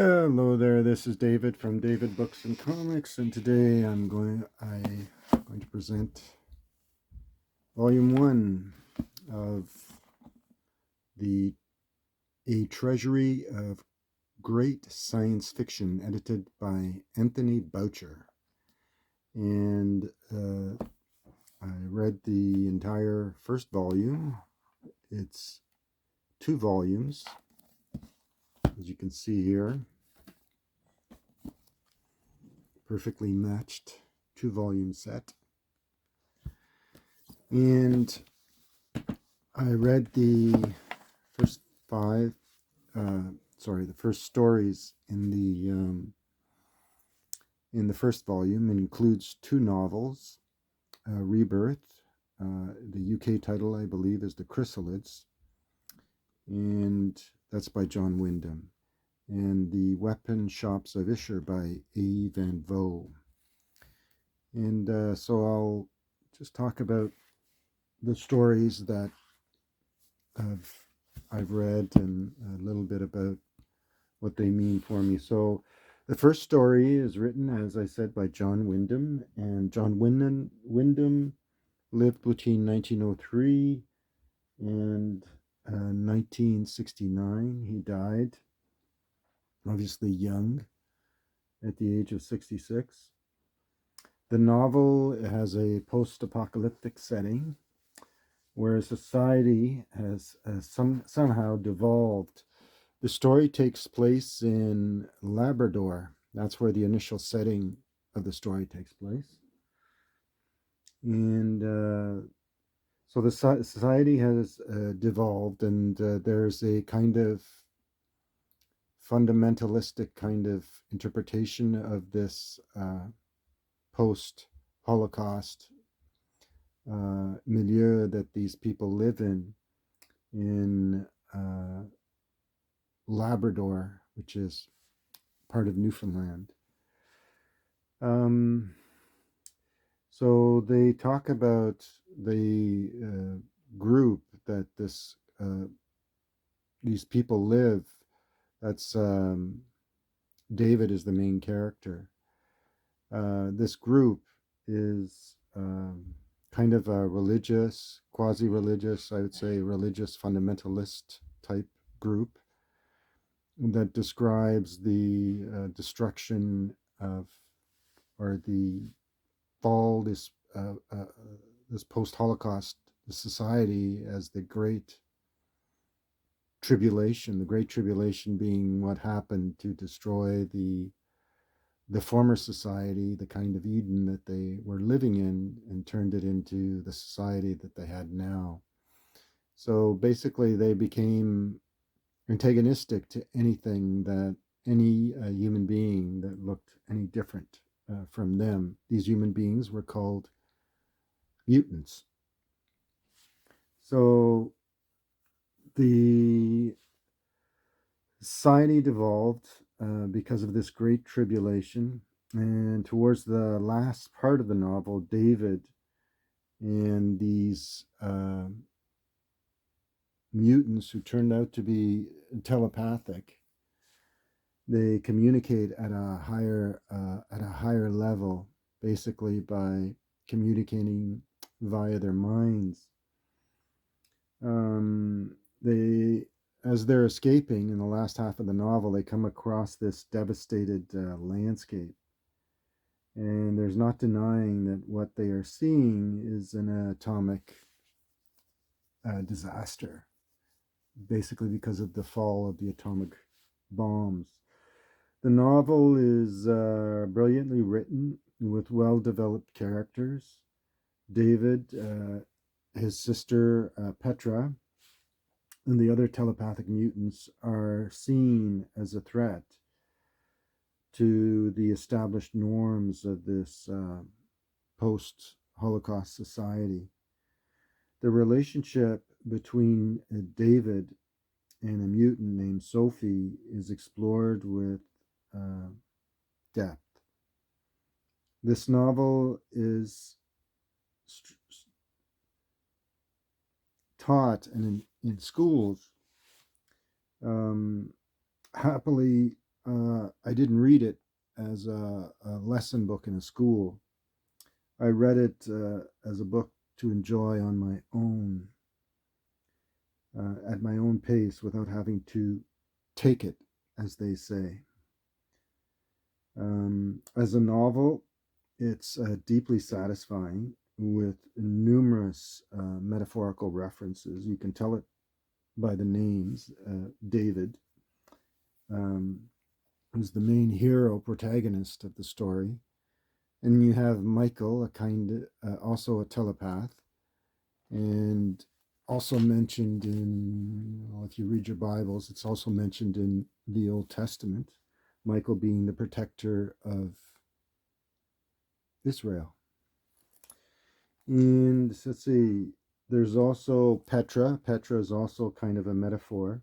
Hello there, this is David from David Books and Comics, and today I'm going to present Volume 1 of the A Treasury of Great Science Fiction, edited by Anthony Boucher. And I read the entire first volume. It's 2 volumes, as you can see here. Perfectly matched 2-volume set. And I read the first the first stories in the first volume. It includes 2 novels, Rebirth. The UK title, I believe, is The Chrysalids, and that's by John Wyndham. And The Weapon Shops of Isher by A. Van Voe. And so I'll just talk about the stories that I've read and a little bit about what they mean for me. So the first story is written, as I said, by John Wyndham. And John Wyndham lived between 1903 and 1969. He died obviously young, at the age of 66. The novel has a post-apocalyptic setting where society has somehow devolved. The story takes place in Labrador. That's where the initial setting of the story takes place. And so the society has devolved, and there's a kind of fundamentalistic kind of interpretation of this post-Holocaust milieu that these people live in Labrador, which is part of Newfoundland. So they talk about the group that these people live. That's David is the main character. This group is kind of a religious, quasi-religious, I would say, religious fundamentalist type group that describes the destruction of, or the fall, this post-Holocaust society as the Great Tribulation. The Great Tribulation being what happened to destroy the former society, the kind of Eden that they were living in, and turned it into the society that they had now. So basically, they became antagonistic to anything that any human being that looked any different from them. These human beings were called mutants. So the society devolved because of this great tribulation. And towards the last part of the novel, David and these mutants, who turned out to be telepathic, they communicate at a higher level, basically by communicating via their minds. As they're escaping in the last half of the novel, they come across this devastated landscape. And there's not denying that what they are seeing is an atomic disaster, basically because of the fall of the atomic bombs. The novel is brilliantly written with well-developed characters. David, his sister Petra, and the other telepathic mutants are seen as a threat to the established norms of this post-Holocaust society. The relationship between David and a mutant named Sophie is explored with depth. This novel is taught in schools happily I didn't read it as a lesson book in a school. I read it as a book to enjoy on my own, at my own pace, without having to take it, as they say. As a novel, it's deeply satisfying with numerous metaphorical references. You can tell it by the names. David, who's the main hero protagonist of the story. And you have Michael, also a telepath, and also mentioned in, well, if you read your Bibles, it's also mentioned in the Old Testament, Michael being the protector of Israel. And let's see, there's also Petra. Petra is also kind of a metaphor,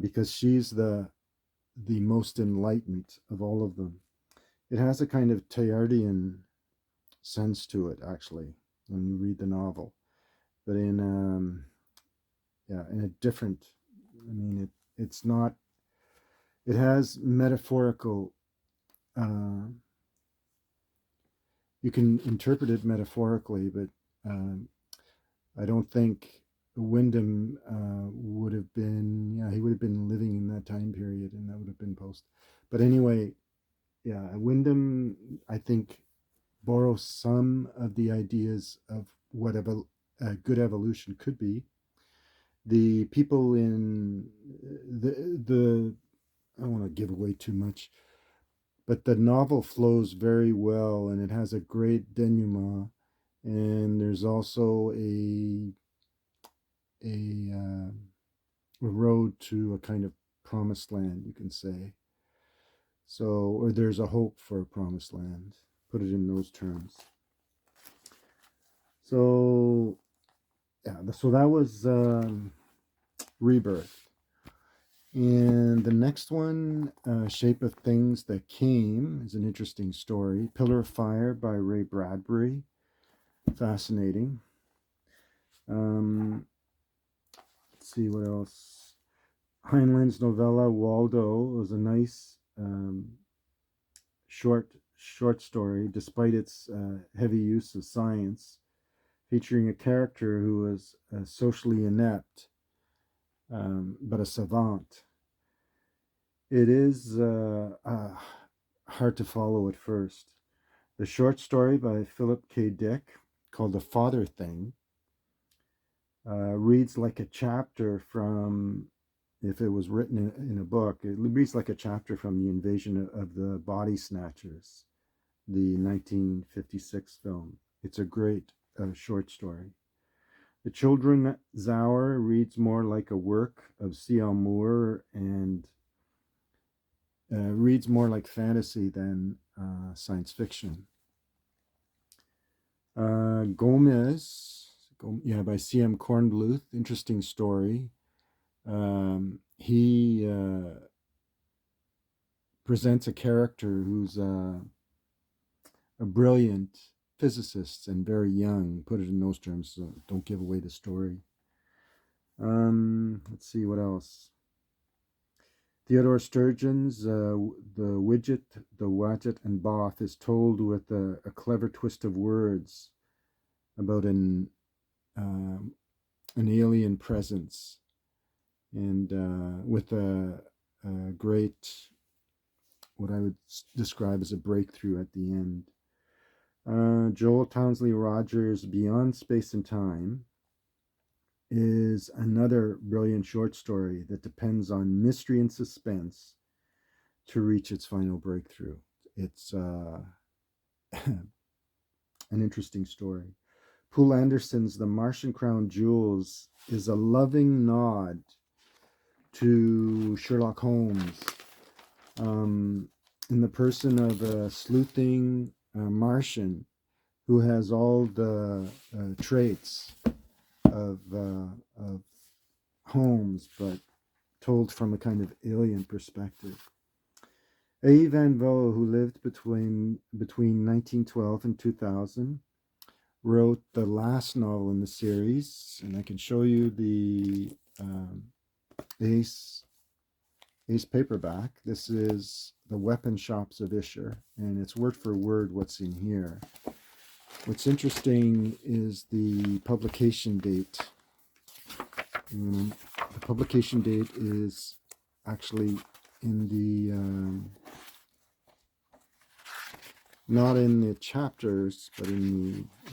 because she's the most enlightened of all of them. It has a kind of Teilhardian sense to it, actually, when you read the novel, but in a different. I mean, it's not. It has metaphorical. You can interpret it metaphorically, but I don't think Wyndham would have been. Yeah, he would have been living in that time period, and that would have been post. But anyway, yeah, Wyndham, I think, borrows some of the ideas of what a good evolution could be. The people in the I don't want to give away too much, but the novel flows very well, and it has a great denouement. And there's also a road to a kind of promised land, you can say. So, or there's a hope for a promised land. Put it in those terms. So, yeah. So that was Rebirth. And the next one, Shape of Things That Came, is an interesting story. Pillar of Fire by Ray Bradbury. Fascinating. Let's see what else. Heinlein's novella Waldo was a nice short story, despite its heavy use of science, featuring a character who was socially inept, but a savant. It is hard to follow at first. The short story by Philip K. Dick, called The Father Thing, reads like a chapter from, if it was written in a book, it reads like a chapter from The Invasion of the Body Snatchers, the 1956 film. It's a great short story. The Children's Hour reads more like a work of C.L. Moore, and reads more like fantasy than science fiction. Gomez, by C.M. Kornbluth, interesting story. He presents a character who's a brilliant physicist and very young. Put it in those terms, so don't give away the story. Let's see what else. Theodore Sturgeon's The Widget, the Watchet, and Both is told with a clever twist of words about an alien presence, and with a great, what I would describe as a breakthrough at the end. Joel Townsley Rogers' Beyond Space and Time is another brilliant short story that depends on mystery and suspense to reach its final breakthrough. It's an interesting story. Poul Anderson's The Martian Crown Jewels is a loving nod to Sherlock Holmes, in the person of a sleuthing Martian who has all the traits of Holmes, but told from a kind of alien perspective. A. Van Vogt, who lived between 1912 and 2000, wrote the last novel in the series, and I can show you the ace ace paperback. This is The Weapon Shops of Isher, and it's word for word what's in here. What's interesting is the publication date. The publication date is actually in the not in the chapters, but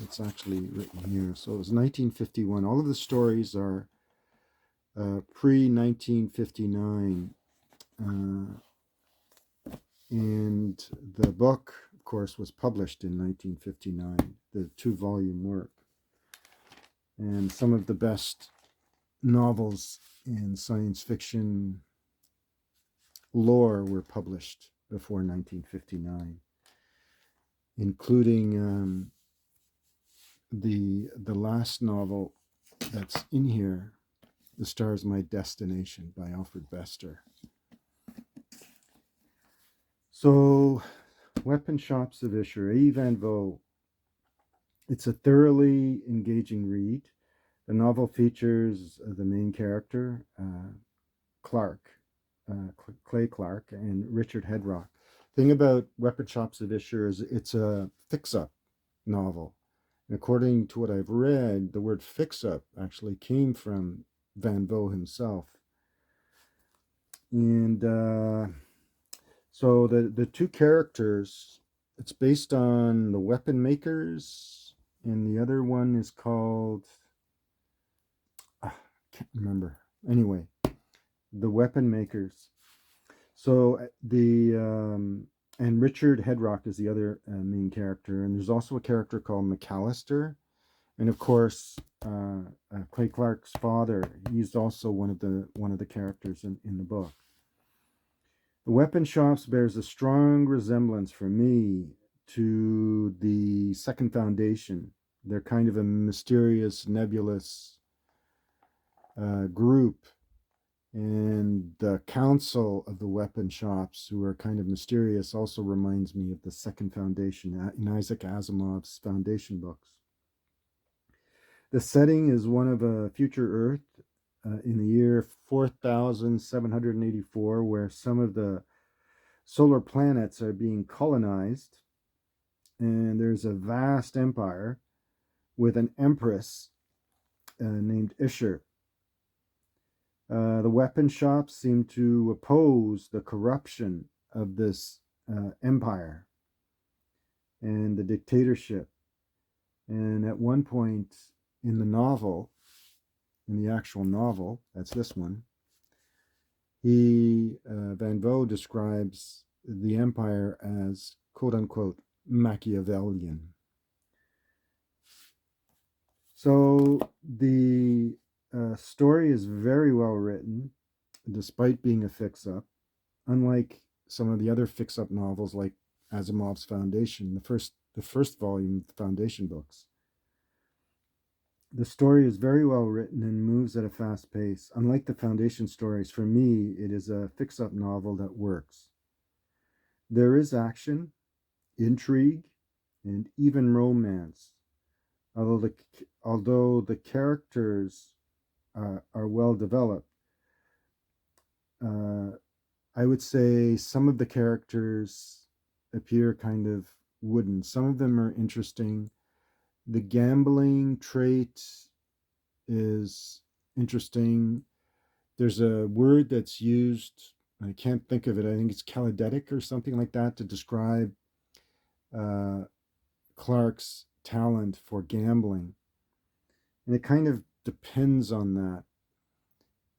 it's actually written here. So it was 1951. All of the stories are pre-1959. And the book, of course, was published in 1959, the 2-volume work. And some of the best novels in science fiction lore were published before 1959, including the last novel that's in here, The Star's My Destination by Alfred Bester. So, Weapon Shops of Isher, A. Van Vogt. It's a thoroughly engaging read. The novel features the main character, Clay Clark, and Richard Hedrock. The thing about Weapon Shops of Isher is it's a fix-up novel. And according to what I've read, the word fix-up actually came from Van Vogt himself. And so the two characters, it's based on the Weapon Makers, and the other one is called, I can't remember. Anyway, the Weapon Makers. So and Richard Hedrock is the other main character, and there's also a character called McAllister, and of course Clay Clark's father. He's also one of the characters in the book. The Weapon Shops bears a strong resemblance for me to the Second Foundation. They're kind of a mysterious, nebulous group, and the council of the Weapon Shops, who are kind of mysterious, also reminds me of the Second Foundation in Isaac Asimov's Foundation books. The setting is one of a future Earth in the year 4784, where some of the solar planets are being colonized, and there's a vast empire with an empress named Isher. The weapon shops seem to oppose the corruption of this empire and the dictatorship. And at one point in the novel, in the actual novel, that's this one, Van Vogt describes the empire as quote unquote Machiavellian. So the story is very well written, despite being a fix-up. Unlike some of the other fix-up novels, like Asimov's Foundation, the first volume of the Foundation books. The story is very well written and moves at a fast pace. Unlike the Foundation stories, for me, it is a fix-up novel that works. There is action, intrigue, and even romance. Although the characters are well developed, I would say some of the characters appear kind of wooden. Some of them are interesting. The gambling trait is interesting. There's a word that's used, I can't think of it, I think it's calidetic or something like that, to describe Clark's talent for gambling. And it kind of depends on that.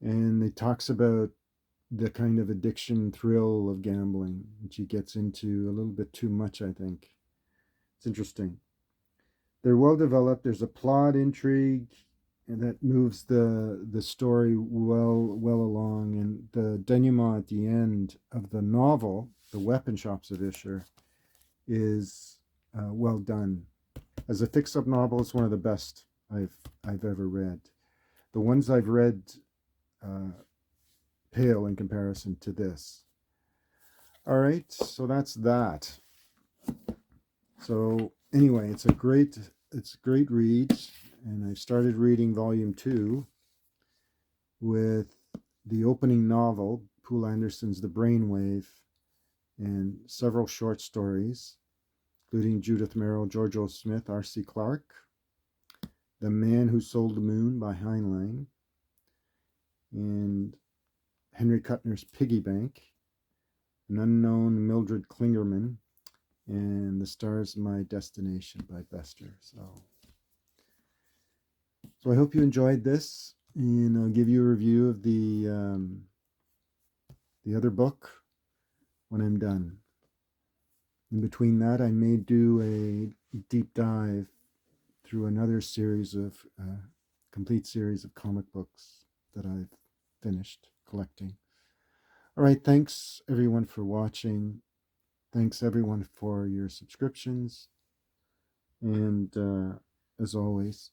And it talks about the kind of addiction thrill of gambling, which he gets into a little bit too much, I think. It's interesting. They're well developed. There's a plot, intrigue, and that moves the story well along. And the denouement at the end of the novel, The Weapon Shops of Isher, is well done. As a fix-up novel, it's one of the best I've ever read. The ones I've read pale in comparison to this. All right, so that's that. So anyway, it's a great read, and I started reading volume 2 with the opening novel Poul Anderson's The Brainwave, and several short stories, including Judith Merrill, George O. Smith, R.C. Clarke, The Man Who Sold the Moon by Heinlein, and Henry Kuttner's Piggy Bank, An Unknown Mildred Klingerman, and The Stars of My Destination by Bester. So I hope you enjoyed this, and I'll give you a review of the other book when I'm done. In between that, I may do a deep dive through another series of complete series of comic books that I've finished collecting. All right, thanks everyone for watching. Thanks everyone for your subscriptions. And as always,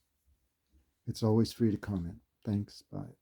it's always free to comment. Thanks. Bye.